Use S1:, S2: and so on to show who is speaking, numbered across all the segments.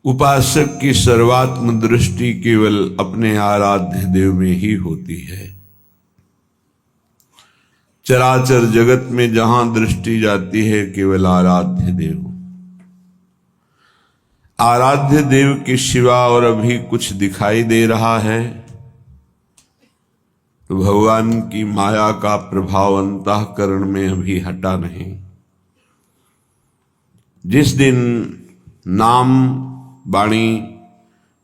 S1: उपासक की सर्वात्म दृष्टि केवल अपने आराध्य देव में ही होती है। चराचर जगत में जहां दृष्टि जाती है केवल आराध्य देव, आराध्य देव के सिवा और अभी कुछ दिखाई दे रहा है तो भगवान की माया का प्रभाव अंतःकरण में अभी हटा नहीं। जिस दिन नाम वाणी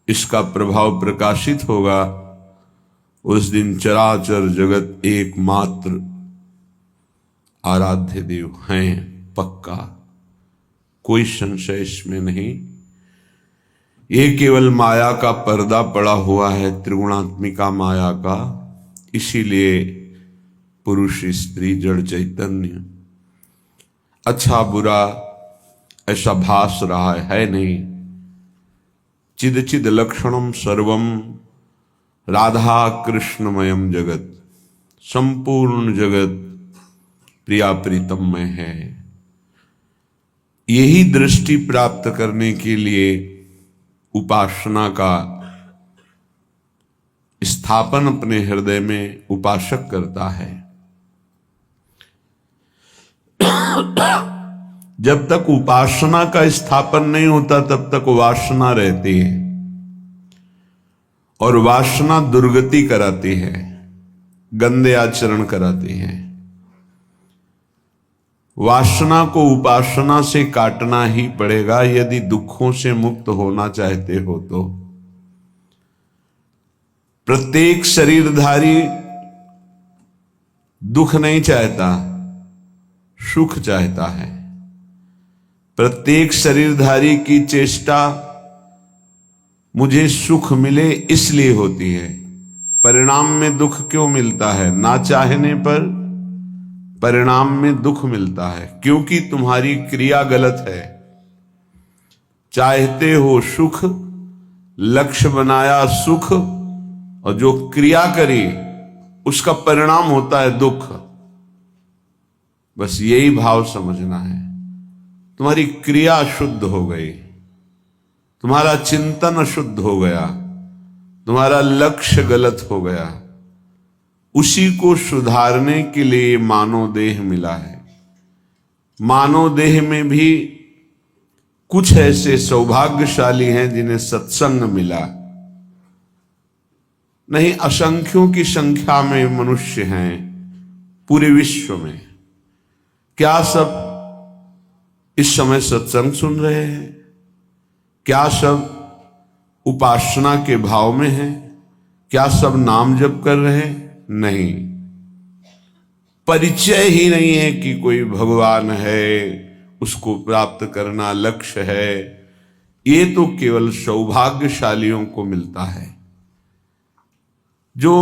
S1: इसका प्रभाव प्रकाशित होगा उस दिन चराचर जगत एकमात्र आराध्य देव हैं, पक्का, कोई संशय इसमें नहीं। ये केवल माया का पर्दा पड़ा हुआ है, त्रिगुणात्मिका माया का, इसीलिए पुरुष स्त्री जड़ चैतन्य अच्छा बुरा ऐसा भास रहा है नहीं। चिद चिद लक्षणम सर्वम राधा कृष्णमयम जगत, संपूर्ण जगत प्रिया प्रीतम में है। यही दृष्टि प्राप्त करने के लिए उपासना का स्थापन अपने हृदय में उपासक करता है। जब तक उपासना का स्थापन नहीं होता तब तक वासना रहती है और वासना दुर्गति कराती है, गंदे आचरण कराती है। वासना को उपासना से काटना ही पड़ेगा यदि दुखों से मुक्त होना चाहते हो तो। प्रत्येक शरीरधारी दुख नहीं चाहता, सुख चाहता है। प्रत्येक शरीरधारी की चेष्टा मुझे सुख मिले इसलिए होती है। परिणाम में दुख क्यों मिलता है? ना चाहने पर परिणाम में दुख मिलता है, क्योंकि तुम्हारी क्रिया गलत है। चाहते हो सुख, लक्ष्य बनाया सुख, और जो क्रिया करी उसका परिणाम होता है दुख। बस यही भाव समझना है। तुम्हारी क्रिया अशुद्ध हो गई, तुम्हारा चिंतन अशुद्ध हो गया, तुम्हारा लक्ष्य गलत हो गया। उसी को सुधारने के लिए मानव देह मिला है। मानव देह में भी कुछ ऐसे सौभाग्यशाली हैं जिन्हें सत्संग मिला। नहीं, असंख्यों की संख्या में मनुष्य हैं पूरे विश्व में। क्या सब इस समय सत्संग सुन रहे हैं? क्या सब उपासना के भाव में हैं? क्या सब नाम जप कर रहे हैं? नहीं, परिचय ही नहीं है कि कोई भगवान है, उसको प्राप्त करना लक्ष्य है। ये तो केवल सौभाग्यशालियों को मिलता है। जो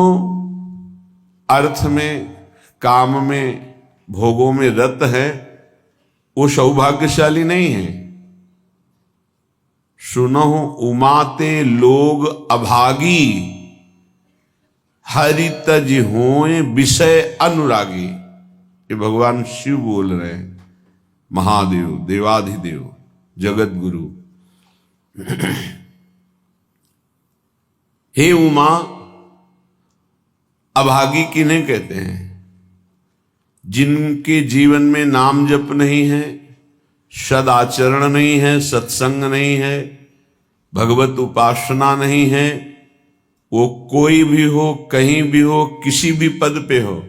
S1: अर्थ में, काम में, भोगों में रत है वो सौभाग्यशाली नहीं है। सुनहु उमाते लोग अभागी, हरि तज होए विषय अनुरागी। ये भगवान शिव बोल रहे हैं, महादेव, देवाधिदेव, जगत गुरु। हे उमा, अभागी किन्हें कहते हैं? जिनके जीवन में नाम जप नहीं है, सदाचरण नहीं है, सत्संग नहीं है, भगवत उपासना नहीं है। वो कोई भी हो, कहीं भी हो, किसी भी पद पे हो,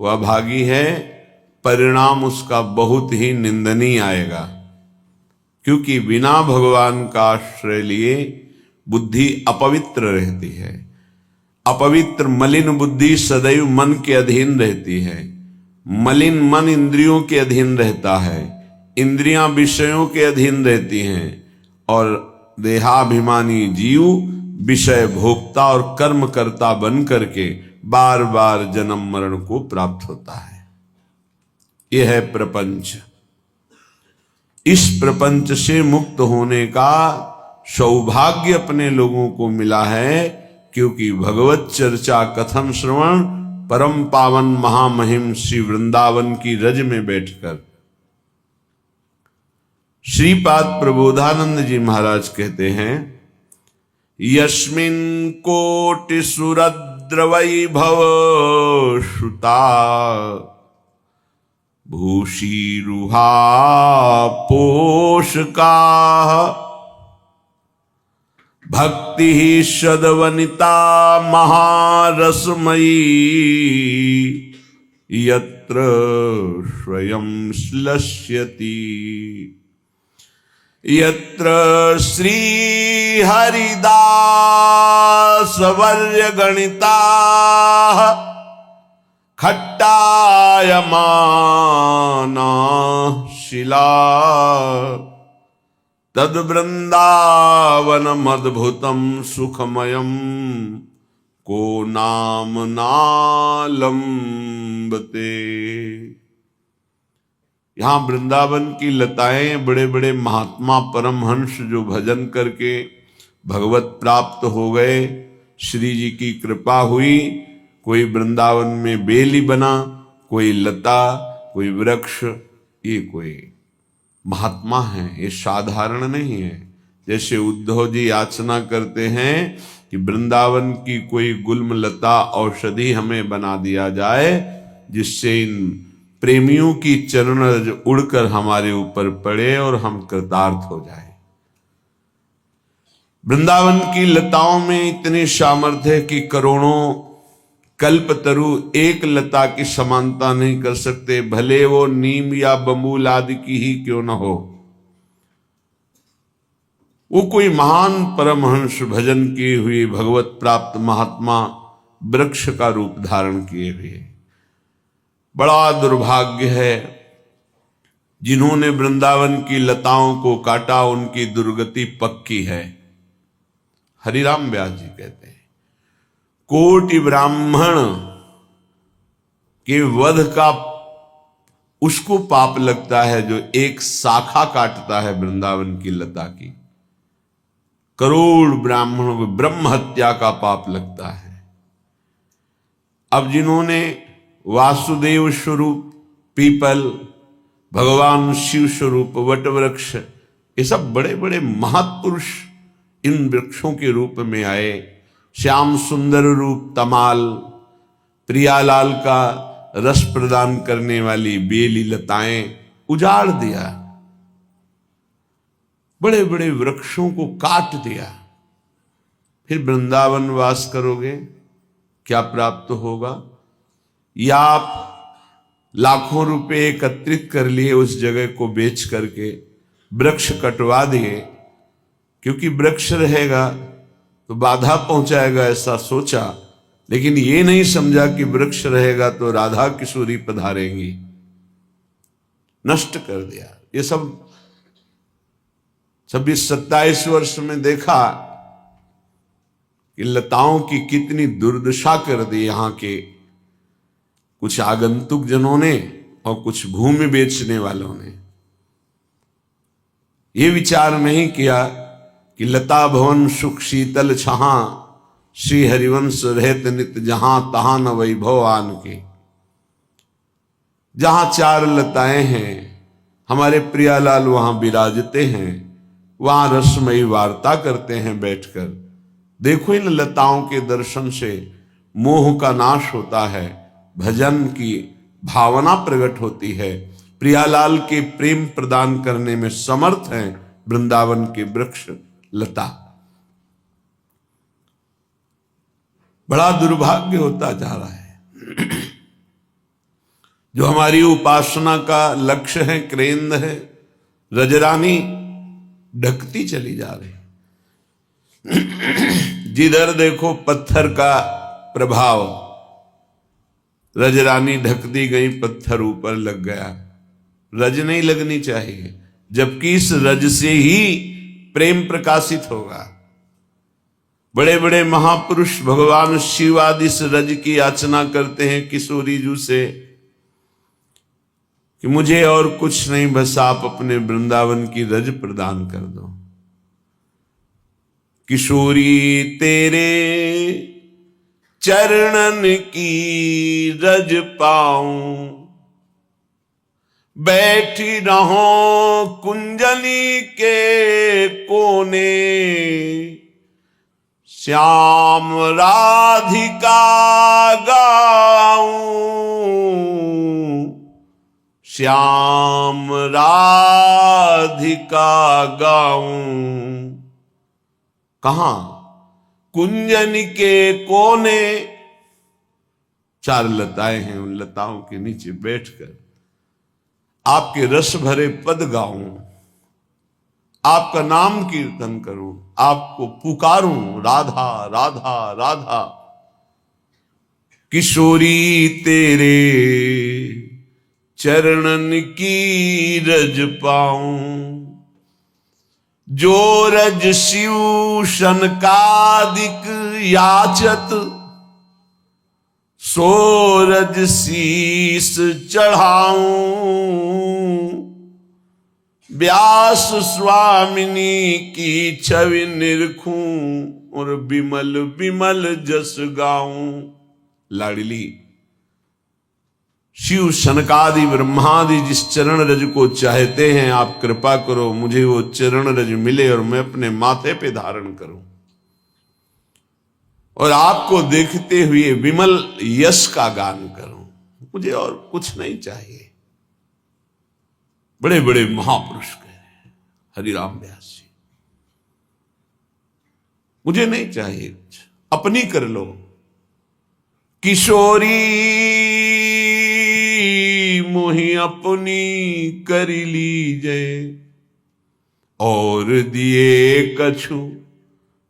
S1: वह अभागी है। परिणाम उसका बहुत ही निंदनीय आएगा, क्योंकि बिना भगवान का आश्रय लिए बुद्धि अपवित्र रहती है। अपवित्र मलिन बुद्धि सदैव मन के अधीन रहती है। मलिन मन इंद्रियों के अधीन रहता है, इंद्रियां विषयों के अधीन रहती हैं, और देहाभिमानी जीव विषय भोक्ता और कर्म करता बन करके बार बार जन्म मरण को प्राप्त होता है। यह है प्रपंच। इस प्रपंच से मुक्त होने का सौभाग्य अपने लोगों को मिला है, क्योंकि भगवत चर्चा कथन श्रवण परम पावन महामहिम श्री वृंदावन की रज में बैठकर श्रीपाद प्रबोधानंद जी महाराज कहते हैं, यस्मिन कोटि सुरद्र वैभव श्रुता भूषीरुहा पोषका भक्ति ही सदवनिता महारसमयी यत्र स्वयं श्लष्यति यत्र श्री हरिदास वर्य गणिता खट्टायमाना शिला तद वृंदावनम अद्भुतम सुखमयम को नाम नालंबते। यहां वृंदावन की लताएं बड़े बड़े महात्मा परमहंस जो भजन करके भगवत प्राप्त हो गए, श्री जी की कृपा हुई, कोई वृंदावन में बेली बना, कोई लता, कोई वृक्ष, ये कोई महात्मा है, ये साधारण नहीं है। जैसे उद्धव जी याचना करते हैं कि वृंदावन की कोई गुल्म लता औषधि हमें बना दिया जाए, जिससे इन प्रेमियों की चरण रज उड़कर हमारे ऊपर पड़े और हम कृतार्थ हो जाए। वृंदावन की लताओं में इतनी सामर्थ्य है कि करोड़ों कल्पतरु एक लता की समानता नहीं कर सकते, भले वो नीम या बबूल आदि की ही क्यों न हो। वो कोई महान परमहंस भजन किए हुए भगवत प्राप्त महात्मा वृक्ष का रूप धारण किए हुए। बड़ा दुर्भाग्य है जिन्होंने वृंदावन की लताओं को काटा, उनकी दुर्गति पक्की है। हरिराम व्यास जी कहते हैं, कोटि ब्राह्मण के वध का उसको पाप लगता है जो एक शाखा काटता है वृंदावन की लता की। करोड़ ब्राह्मणों को ब्रह्म हत्या का पाप लगता है। अब जिन्होंने वासुदेव स्वरूप पीपल, भगवान शिव स्वरूप वट वृक्ष, ये सब बड़े बड़े महापुरुष इन वृक्षों के रूप में आए। श्याम सुंदर रूप तमाल, प्रियालाल का रस प्रदान करने वाली बेली लताएं उजाड़ दिया, बड़े बड़े वृक्षों को काट दिया। फिर वृंदावन वास करोगे, क्या प्राप्त होगा? या आप लाखों रुपए एकत्रित कर लिए, उस जगह को बेच करके वृक्ष कटवा दिए, क्योंकि वृक्ष रहेगा तो बाधा पहुंचाएगा, ऐसा सोचा, लेकिन ये नहीं समझा कि वृक्ष रहेगा तो राधा किशोरी पधारेंगी। नष्ट कर दिया। ये सब 26-27 वर्ष में देखा कि लताओं की कितनी दुर्दशा कर दी यहां के कुछ आगंतुक जनों ने और कुछ भूमि बेचने वालों ने। ये विचार नहीं किया कि लता भवन सुख शीतल छहा, श्री हरिवंश रहत नित जहां तहां न वैभव आन के। जहां चार लताएं हैं, हमारे प्रियालाल वहां विराजते हैं, वहां रसमयी वार्ता करते हैं बैठकर। देखो, इन लताओं के दर्शन से मोह का नाश होता है, भजन की भावना प्रकट होती है। प्रियालाल के प्रेम प्रदान करने में समर्थ हैं वृंदावन के वृक्ष लता। बड़ा दुर्भाग्य होता जा रहा है। जो हमारी उपासना का लक्ष्य है, केंद्र है, रजरानी ढकती चली जा रही। जिधर देखो पत्थर का प्रभाव, रजरानी ढकती गई, पत्थर ऊपर लग गया। रज नहीं लगनी चाहिए, जबकि इस रज से ही प्रेम प्रकाशित होगा। बड़े बड़े महापुरुष भगवान शिव आदि इस रज की याचना करते हैं किशोरी जू से कि मुझे और कुछ नहीं, बस आप अपने वृंदावन की रज प्रदान कर दो। किशोरी तेरे चरणन की रज पाऊं, बैठी रहो कुंजनी के कोने, श्याम राधिका गाऊं, श्याम राधिका गाऊं। कहां? कुंजन के कोने। चार लताएं हैं, उन लताओं के नीचे बैठकर आपके रस भरे पद गाऊं, आपका नाम कीर्तन करूं, आपको पुकारूं, राधा राधा राधा। किशोरी तेरे चरणन की रज पाऊं, जो रज शिव शनकादिक याचत, सो रज शीस चढ़ाऊं। व्यास स्वामिनी की छवि निरखूं, और बिमल बिमल जस गाऊं। लाडली, शिव शनकादि ब्रह्मादि जिस चरण रज को चाहते हैं, आप कृपा करो मुझे वो चरण रज मिले और मैं अपने माथे पे धारण करूं, और आपको देखते हुए विमल यश का गान करूं। मुझे और कुछ नहीं चाहिए। बड़े बड़े महापुरुष कह रहे हैं, हरिराम व्यास जी, मुझे नहीं चाहिए कुछ, अपनी कर लो। किशोरी मोहि अपनी कर लीजे, और दिए कछु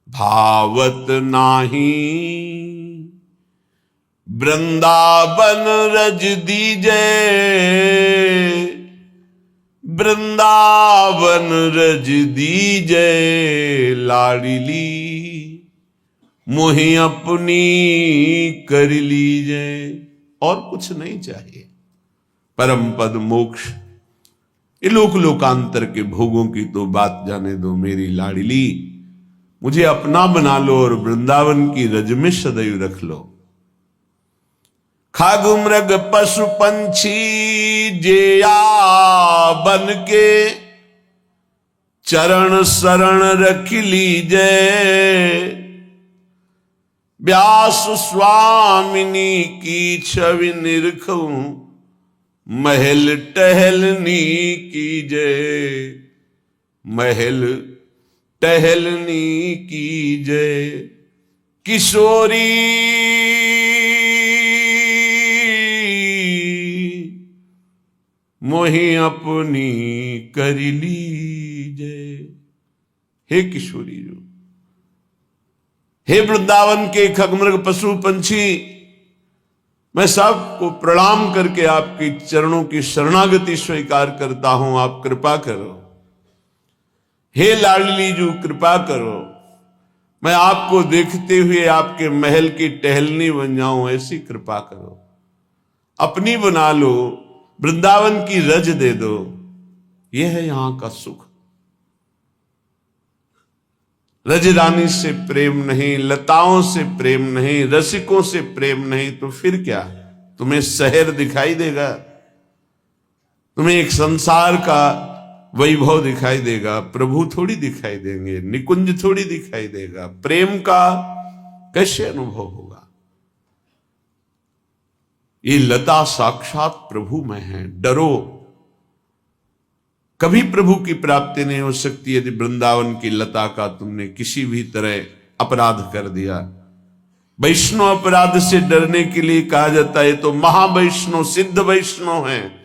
S1: भावत नाही। वृंदावन रज दीजे, वृंदावन रज दीजे। लाडली मोहि अपनी कर लीजे, और कुछ नहीं चाहिए। परम पद मोक्ष, इलोक लोकांतर के भोगों की तो बात जाने दो मेरी लाडली, मुझे अपना बना लो और वृंदावन की रज में सदैव रख लो। खाग मृग पशु पंछी जेया बन के, चरण शरण रख लीजे। व्यास स्वामिनी की छवि निरखूं, महल टहलनी कीजे, महल टहलनी कीजे। किशोरी मोहि अपनी कर लीजे। हे किशोरी जो, हे वृंदावन के खगमृग पशु पंछी, मैं सबको प्रणाम करके आपके चरणों की शरणागति स्वीकार करता हूं, आप कृपा करो। हे लाडली जो कृपा करो, मैं आपको देखते हुए आपके महल की टहलनी बन जाऊं, ऐसी कृपा करो। अपनी बना लो, वृंदावन की रज दे दो, यह है यहां का सुख। रज रानी से प्रेम नहीं, लताओं से प्रेम नहीं, रसिकों से प्रेम नहीं, तो फिर क्या? तुम्हें शहर दिखाई देगा, तुम्हें एक संसार का वैभव दिखाई देगा, प्रभु थोड़ी दिखाई देंगे, निकुंज थोड़ी दिखाई देगा। प्रेम का कैसे अनुभव होगा? ये लता साक्षात प्रभु में है। डरो, कभी प्रभु की प्राप्ति नहीं हो सकती यदि वृंदावन की लता का तुमने किसी भी तरह अपराध कर दिया। वैष्णव अपराध से डरने के लिए कहा जाता है, तो महावैष्णव सिद्ध वैष्णव हैं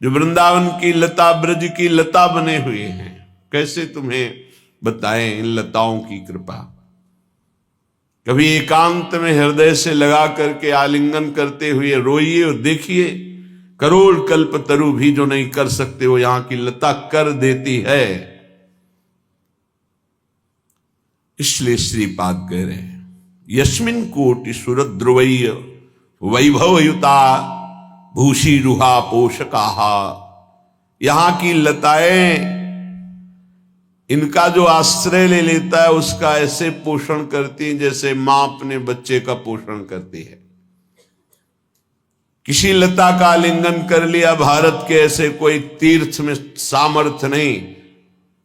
S1: जो वृंदावन की लता, ब्रज की लता बने हुए हैं। कैसे तुम्हें बताएं इन लताओं की कृपा। कभी एकांत में हृदय से लगा करके आलिंगन करते हुए रोइए और देखिए, करोड़ कल्प तरु भी जो नहीं कर सकते वो यहां की लता कर देती है। इसलिए श्रीपाद कह रहे हैं, यस्मिन कोटि सुर ध्रुवय्य वैभवयुता भूषी रुहा पोषकाहा। यहां की लताएं, इनका जो आश्रय ले लेता है उसका ऐसे पोषण करती हैं जैसे मां अपने बच्चे का पोषण करती है। किसी लता का आलिंगन कर लिया, भारत के ऐसे कोई तीर्थ में सामर्थ्य नहीं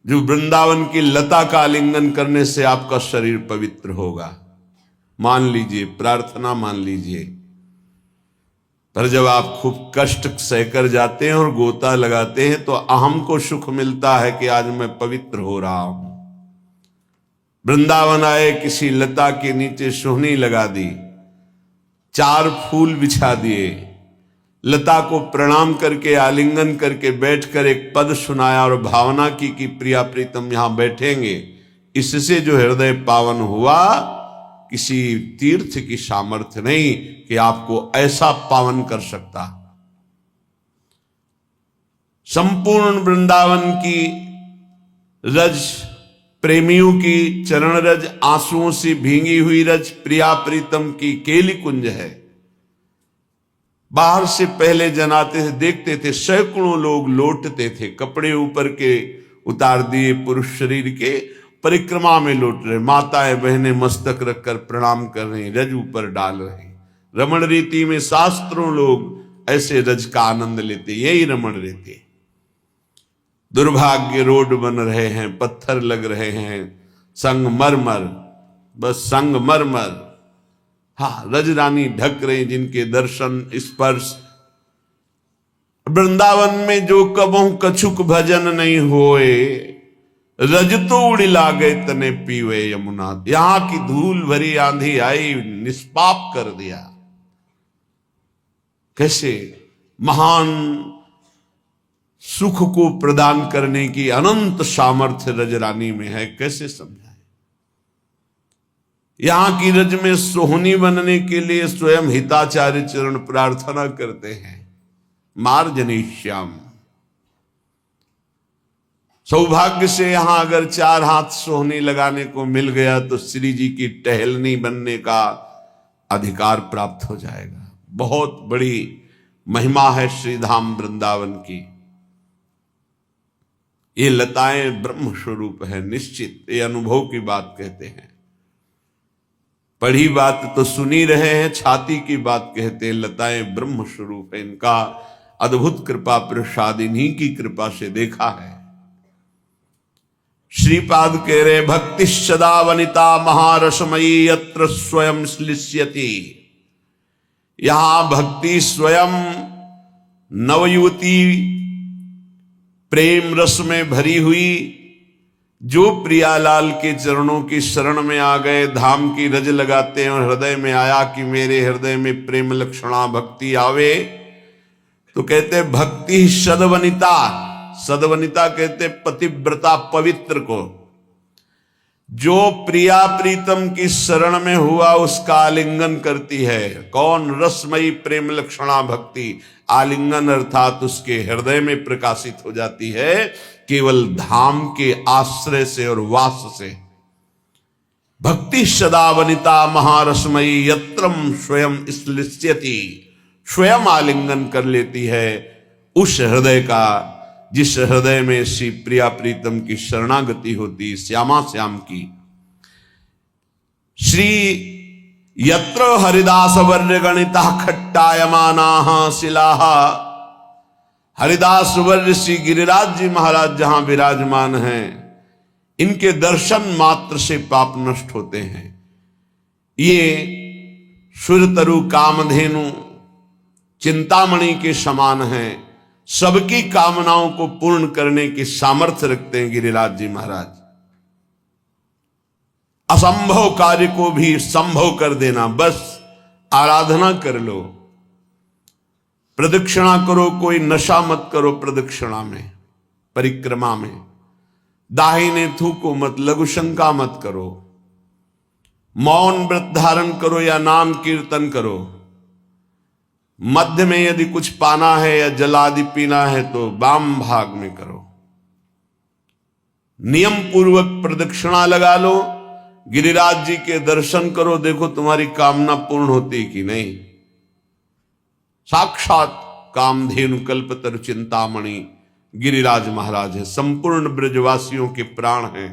S1: जो वृंदावन की लता का आलिंगन करने से आपका शरीर पवित्र होगा। मान लीजिए, प्रार्थना मान लीजिए, पर जब आप खूब कष्ट सहकर जाते हैं और गोता लगाते हैं तो अहम को सुख मिलता है कि आज मैं पवित्र हो रहा हूं। वृंदावन आए, किसी लता के नीचे सोहनी लगा दी, 4 फूल बिछा दिए, लता को प्रणाम करके आलिंगन करके बैठकर एक पद सुनाया और भावना की कि प्रिया प्रीतम यहां बैठेंगे, इससे जो हृदय पावन हुआ, किसी तीर्थ की सामर्थ्य नहीं कि आपको ऐसा पावन कर सकता। संपूर्ण वृंदावन की रज, प्रेमियों की चरण रज, आंसुओं से भींगी हुई रज प्रिया प्रीतम की केली कुंज है। बाहर से पहले जनाते थे, देखते थे, सैकड़ों लोग लौटते थे, कपड़े ऊपर के उतार दिए पुरुष शरीर के, परिक्रमा में लौट रहे, माताएं बहनें मस्तक रखकर प्रणाम कर रही, रज ऊपर डाल रही। रमण रीति में शास्त्रों लोग ऐसे रज का आनंद लेते, यही रमण रीति। दुर्भाग्य रोड बन रहे हैं, पत्थर लग रहे हैं, संगमरमर, बस संगमरमर। हाँ, रजरानी ढक रही, जिनके दर्शन स्पर्श। वृंदावन में जो कबहू कछुक भजन नहीं होए, रज तो उड़ी लागे तने पीवे यमुना। यहां की धूल भरी आंधी आई, निष्पाप कर दिया। कैसे महान सुख को प्रदान करने की अनंत सामर्थ्य रजरानी में है, कैसे समझाएं। यहां की रज में सोहनी बनने के लिए स्वयं हिताचार्य चरण प्रार्थना करते हैं, मार्जनीश्याम। सौभाग्य से यहां अगर 4 हाथ सोहनी लगाने को मिल गया तो श्री जी की टहलनी बनने का अधिकार प्राप्त हो जाएगा। बहुत बड़ी महिमा है श्रीधाम वृंदावन की। ये लताएं ब्रह्म स्वरूप है, निश्चित, ये अनुभव की बात कहते हैं। पढ़ी बात तो सुनी रहे हैं, छाती की बात कहते हैं। लताएं ब्रह्म स्वरूप है, इनका अद्भुत कृपा प्रसाद इन्हीं की कृपा से देखा है। श्रीपाद कह रहे, भक्ति सदा वनिता महारसमयी यत्र स्वयं श्लिष्यति। यहां भक्ति स्वयं नवयुवती प्रेम रस में भरी हुई, जो प्रियालाल के चरणों की शरण में आ गए, धाम की रज लगाते हैं और हृदय में आया कि मेरे हृदय में प्रेम लक्षणा भक्ति आवे, तो कहते भक्ति सदवनिता। सदवनिता कहते पतिव्रता, पवित्र को। जो प्रिया प्रीतम की शरण में हुआ उसका आलिंगन करती है। कौन? रसमयी प्रेम लक्षणा भक्ति। आलिंगन अर्थात उसके हृदय में प्रकाशित हो जाती है, केवल धाम के आश्रय से और वास से। भक्ति सदा वनिता महारसमयी यत्रम स्वयं श्लिष्यति। स्वयं आलिंगन कर लेती है उस हृदय का जिस हृदय में श्री प्रिया प्रीतम की शरणागति होती, श्यामा श्याम की। श्री यत्र हरिदास वर्य गणिता खट्टायमाना शिलाः। हरिदास वर्य श्री गिरिराज जी महाराज जहां विराजमान हैं, इनके दर्शन मात्र से पाप नष्ट होते हैं। ये सुरतरु कामधेनु चिंतामणि के समान हैं, सबकी कामनाओं को पूर्ण करने की सामर्थ्य रखते हैं गिरिराज जी महाराज। असंभव कार्य को भी संभव कर देना, बस आराधना कर लो, प्रदक्षिणा करो, कोई नशा मत करो प्रदक्षिणा में, परिक्रमा में, दाहिने थूको मत, लघु शंका मत करो, मौन व्रत धारण करो या नाम कीर्तन करो। मध्य में यदि कुछ पाना है या जल आदि पीना है तो वाम भाग में करो। नियम पूर्वक प्रदक्षिणा लगा लो, गिरिराज जी के दर्शन करो, देखो तुम्हारी कामना पूर्ण होती कि नहीं। साक्षात कामधेनु कल्पतरु चिंतामणि गिरिराज महाराज है, संपूर्ण ब्रजवासियों के प्राण हैं।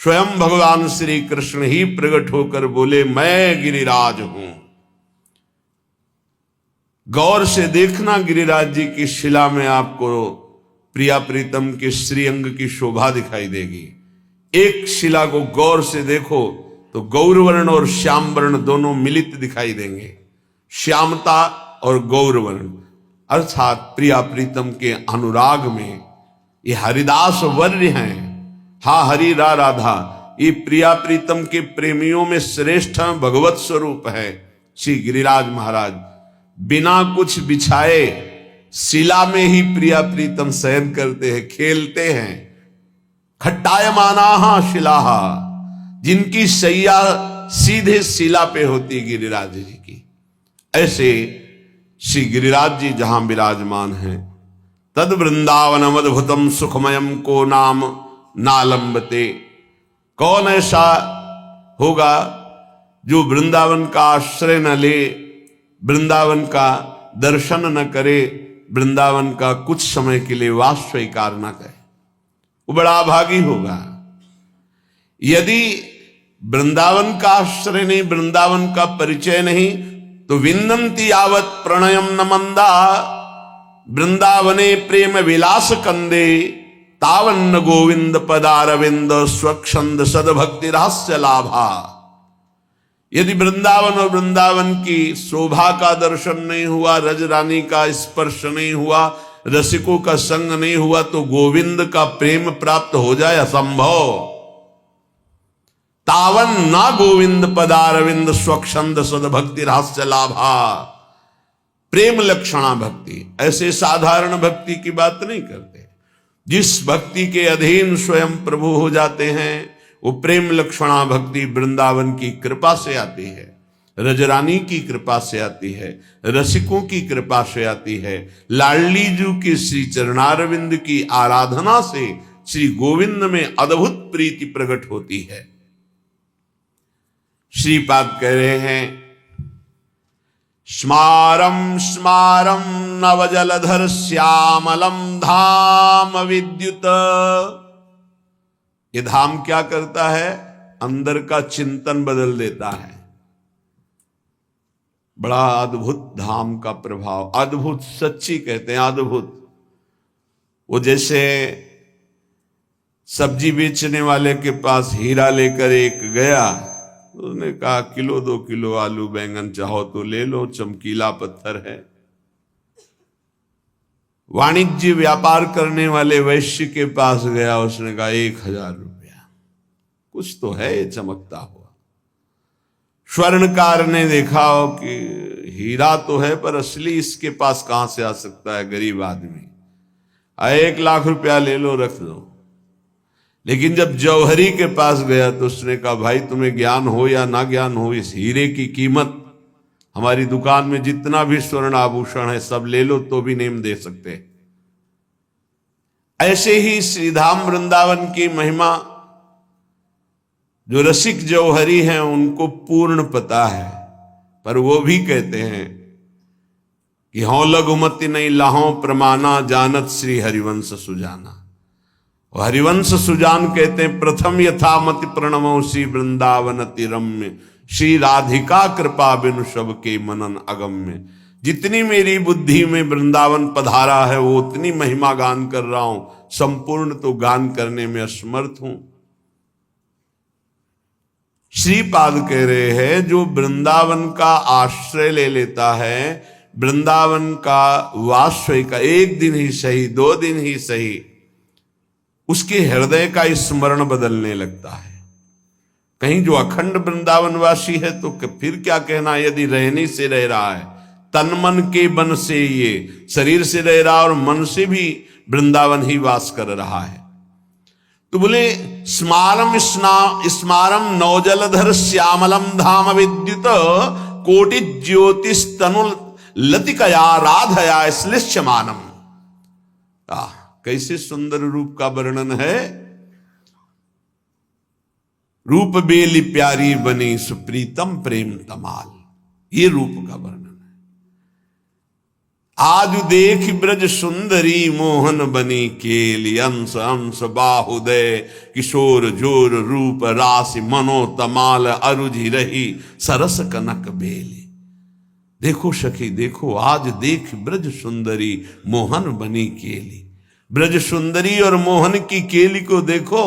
S1: स्वयं भगवान श्री कृष्ण ही प्रकट होकर बोले, मैं गिरिराज हूं। गौर से देखना, गिरिराज जी की शिला में आपको प्रिया प्रीतम के श्रीअंग की शोभा दिखाई देगी। एक शिला को गौर से देखो तो गौरवर्ण और श्याम वर्ण दोनों मिलित दिखाई देंगे। श्यामता और गौरवर्ण अर्थात प्रिया प्रीतम के अनुराग में ये हरिदास वर्य हैं। हा हरि रा राधा, ये प्रिया प्रीतम के प्रेमियों में श्रेष्ठ भगवत स्वरूप है श्री गिरिराज महाराज। बिना कुछ बिछाए शिला में ही प्रिया प्रीतम शयन करते हैं, खेलते हैं। खट्टायमाना शिलाहा, जिनकी शैया सीधे शिला पे होती गिरिराज जी की, ऐसे श्री गिरिराज जी जहां विराजमान हैं। तद वृंदावनम अद्भुतम सुखमयम को नाम नालंबते। कौन ऐसा होगा जो वृंदावन का आश्रय न ले, वृंदावन का दर्शन न करे, वृंदावन का कुछ समय के लिए वास स्वीकार न करे, वो बड़ा अभागी होगा। यदि वृंदावन का आश्रय नहीं, वृंदावन का परिचय नहीं, तो विन्दन्ति यावत् प्रणयम न मंदा, वृंदावने प्रेम विलास कंदे, तावन्न गोविंद पदारविंद स्वच्छंद सदभक्ति रहस्य लाभा। यदि वृंदावन और वृंदावन की शोभा का दर्शन नहीं हुआ, रज रानी का स्पर्श नहीं हुआ, रसिकों का संग नहीं हुआ, तो गोविंद का प्रेम प्राप्त हो जाए असंभव। तावन ना गोविंद पदारविंद स्वच्छंद सदभक्ति रहस्य लाभा। प्रेम लक्षणा भक्ति, ऐसे साधारण भक्ति की बात नहीं करते। जिस भक्ति के अधीन स्वयं प्रभु हो जाते हैं वो प्रेम लक्षणा भक्ति वृंदावन की कृपा से आती है, रजरानी की कृपा से आती है, रसिकों की कृपा से आती है। लाडली जू के श्री चरणारविंद की आराधना से श्री गोविंद में अद्भुत प्रीति प्रकट होती है। श्रीपाद कह रहे हैं, स्मारम स्मारम नवजलधर श्यामलम धाम विद्युत। ये धाम क्या करता है? अंदर का चिंतन बदल देता है। बड़ा अद्भुत धाम का प्रभाव, अद्भुत, सच्ची कहते हैं अद्भुत। वो जैसे सब्जी बेचने वाले के पास हीरा लेकर एक गया, उसने कहा किलो 2 किलो आलू बैंगन चाहो तो ले लो, चमकीला पत्थर है। वाणिज्य व्यापार करने वाले वैश्य के पास गया, उसने कहा 1000 रुपया, कुछ तो है ये चमकता हुआ। स्वर्णकार ने देखा हो कि हीरा तो है पर असली इसके पास कहां से आ सकता है, गरीब आदमी, 1 लाख रुपया ले लो, रख दो। लेकिन जब जौहरी के पास गया तो उसने कहा भाई तुम्हें ज्ञान हो या ना ज्ञान हो, इस हीरे की कीमत हमारी दुकान में जितना भी स्वर्ण आभूषण है सब ले लो तो भी नहीं दे सकते। ऐसे ही श्रीधाम वृंदावन की महिमा जो रसिक जौहरी हैं उनको पूर्ण पता है, पर वो भी कहते हैं कि हों लघुमति नहीं लाहों प्रमाना, जानत श्री हरिवंश सुजाना। और हरिवंश सुजान कहते हैं प्रथम यथामति प्रणमो श्री वृंदावन तिरम्य, श्री राधिका कृपा बिनु सब के मनन अगम्य। जितनी मेरी बुद्धि में वृंदावन पधारा है वो उतनी महिमा गान कर रहा हूं, संपूर्ण तो गान करने में असमर्थ हूं। श्रीपाद कह रहे हैं जो वृंदावन का आश्रय ले लेता है, वृंदावन का वाश्रय का, एक दिन ही सही 2 दिन ही सही, उसके हृदय का स्मरण बदलने लगता है। कहीं जो अखंड वृंदावनवासी है तो फिर क्या कहना, यदि रहने से रह रहा है, तन मन के बन से, ये शरीर से रह रहा और मन से भी वृंदावन ही वास कर रहा है। तो बोले स्मारम स्मारम नवजलधर श्यामलम धाम विद्युत कोटि ज्योतिस्तनु लतिकया राधया श्लिष्यमानम। कैसे सुंदर रूप का वर्णन है। रूप बेली प्यारी बनी सुप्रीतम प्रेम तमाल, ये रूप का वर्णन है। आज देख ब्रज सुंदरी मोहन बनी केली, अंश अंश बाहुदय किशोर जोर रूप राशि मनो तमाल अरुझि रही सरस कनक बेली। देखो सखी देखो, आज देख ब्रज सुंदरी मोहन बनी केली। ब्रज सुंदरी और मोहन की केली को देखो,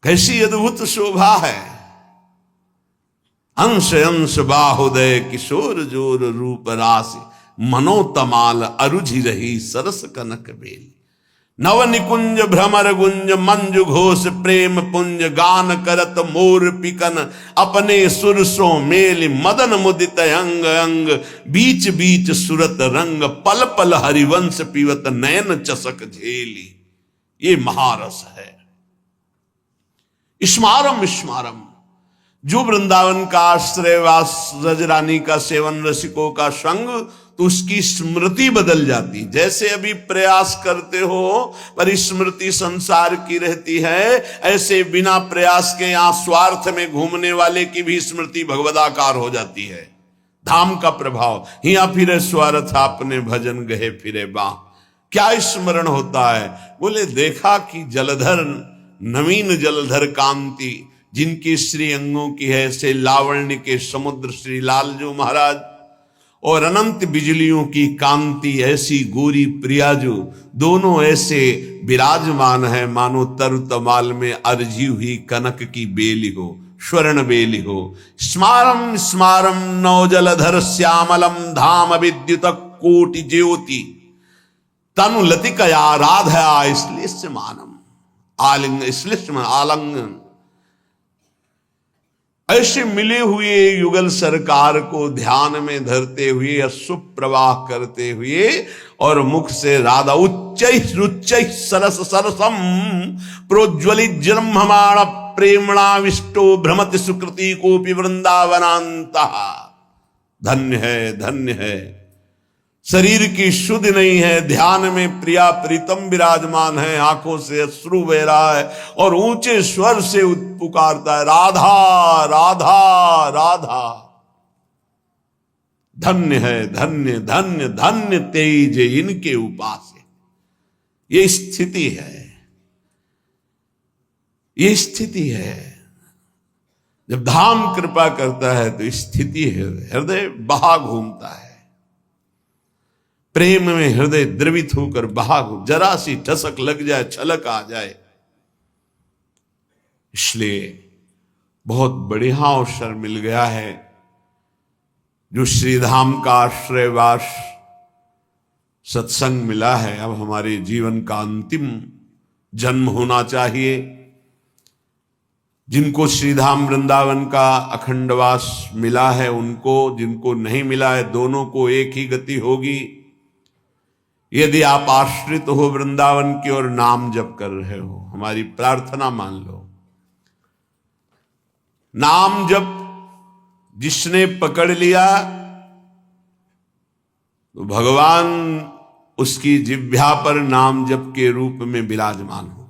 S1: कैसी अद्भुत शोभा है। अंश अंश बाहुदय किशोर जोर रूप रास, मनोतमाल अरुझि रही सरस कनक बेली। नव निकुंज भ्रमर गुंज मंजु घोष प्रेम पुंज, गान करत मोर पिकन अपने सुरसों मेल। मदन मुदित अंग अंग बीच बीच सुरत रंग, पल पल हरिवंश पीवत नयन चसक झेली। ये महारस है। स्मारम स्मारम, जो वृंदावन का आश्रय वास रजरानी का सेवन रसिकों का संग, तो उसकी स्मृति बदल जाती। जैसे अभी प्रयास करते हो पर स्मृति संसार की रहती है, ऐसे बिना प्रयास के यहां स्वार्थ में घूमने वाले की भी स्मृति भगवदाकार हो जाती है। धाम का प्रभाव। हिया फिरे स्वार्थ आपने भजन गहे फिरे बाह। क्या स्मरण होता है? बोले देखा कि जलधर नवीन जलधर कांति, जिनकी श्री अंगों की है से लावण्य के समुद्र श्री लालजू महाराज, और अनंत बिजलियों की कांति ऐसी गोरी प्रियाजू, दोनों ऐसे विराजमान है मानो तरु तमाल में अर्जी हुई कनक की बेली हो, स्वर्ण बेली हो। स्मारम स्मारम नवजलधर श्यामलम धाम विद्युत कोटि ज्योति, तनु लतिकया राधया इसलिए स्मानम आलिंग, इसलिए आलंगन। ऐसे मिले हुए युगल सरकार को ध्यान में धरते हुए, अश्रु प्रवाह करते हुए, और मुख से राधा उच्च रुच्च सरस सरसम प्रोज्वलित जन्ममाण प्रेमणा विष्टो भ्रमति सुकृति कोपि वृंदावनांता। धन्य है, धन्य है। शरीर की शुद्ध नहीं है, ध्यान में प्रिया प्रीतम विराजमान है, आंखों से अश्रु बह रहा है और ऊंचे स्वर से पुकारता है राधा राधा राधा। धन्य है, धन्य धन्य धन्य तेज इनके उपास। ये स्थिति है, ये स्थिति है। जब धाम कृपा करता है तो स्थिति है, हृदय बहा घूमता है। प्रेम में हृदय द्रवित होकर बहा, जरा सी ठसक लग जाए, छलक आ जाए। इसलिए बहुत बढ़िया अवसर मिल गया है, जो श्रीधाम का आश्रयवास सत्संग मिला है। अब हमारे जीवन का अंतिम जन्म होना चाहिए। जिनको श्रीधाम वृंदावन का अखंडवास मिला है उनको, जिनको नहीं मिला है दोनों को एक ही गति होगी। यदि आप आश्रित हो वृंदावन की और नाम जप कर रहे हो, हमारी प्रार्थना मान लो। नाम जप जिसने पकड़ लिया तो भगवान उसकी जिह्वा पर नाम जप के रूप में विराजमान हो।